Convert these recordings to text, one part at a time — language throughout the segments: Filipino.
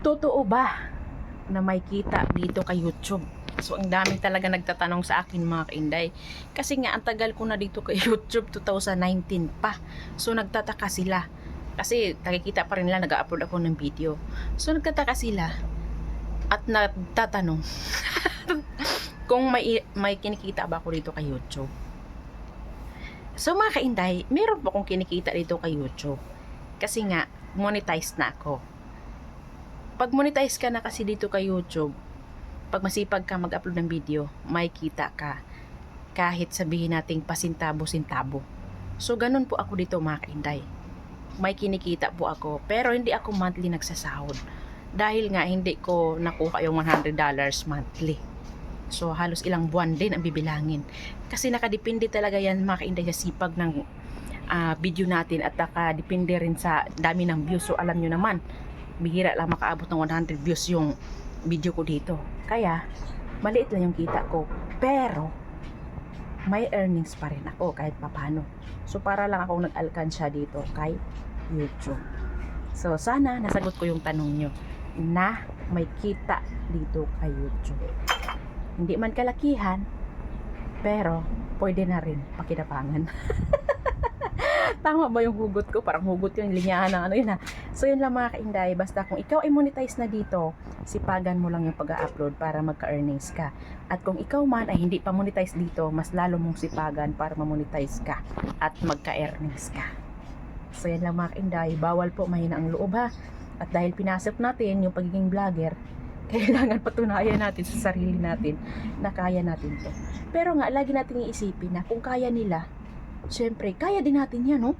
Totoo ba na may kita dito kay YouTube? So, ang dami talaga nagtatanong sa akin mga kainday. Kasi nga, ang tagal ko na dito kay YouTube, 2019 pa. So, nagtataka sila. Kasi, nakikita pa rin nila, nag-upload ako ng video. So, nagtataka sila at nagtatanong kung may kinikita ba ako dito kay YouTube. So, mga kainday, meron po akong kinikita dito kay YouTube. Kasi nga, monetize na ako. Pag monetize ka na kasi dito kay YouTube, pag masipag ka mag-upload ng video, may kita ka. Kahit sabihin nating pasintabo-sintabo. So, ganun po ako dito mga kainday. May kinikita po ako, pero hindi ako monthly nagsasahod. Dahil nga, hindi ko nakuha yung $100 monthly. So, halos ilang buwan din ang bibilangin. Kasi nakadepende talaga yan mga kainday sa sipag ng video natin at nakadepende rin sa dami ng views. So, alam nyo naman, bihira lang makaabot ng 100 views yung video ko dito. Kaya, maliit lang yung kita ko. Pero, may earnings pa rin ako kahit papano. So, para lang akong nag-alkansya dito kay YouTube. So, sana nasagot ko yung tanong nyo na may kita dito kay YouTube. Hindi man kalakihan, pero pwede na rin pakinabangan. Tama ba yung hugot ko? Parang hugot yung linyahan ng ano yun ha. So yun lang mga kainday. Basta kung ikaw ay monetize na dito, sipagan mo lang yung pag-upload para magka-earnings ka. At kung ikaw man ay hindi pa monetize dito, mas lalo mong sipagan para ma-monetize ka at magka-earnings ka. So yan lang mga kainday. Bawal po mahina ang loob ha. At dahil pinasok natin yung pagiging vlogger, kailangan patunayan natin sa sarili natin na kaya natin to. Pero nga, lagi natin iisipin na kung kaya nila, siyempre, kaya din natin yan, no?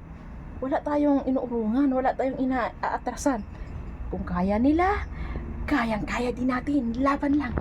Wala tayong inuurungan, wala tayong inaatrasan. Kung kaya nila, kayang-kaya din natin. Laban lang.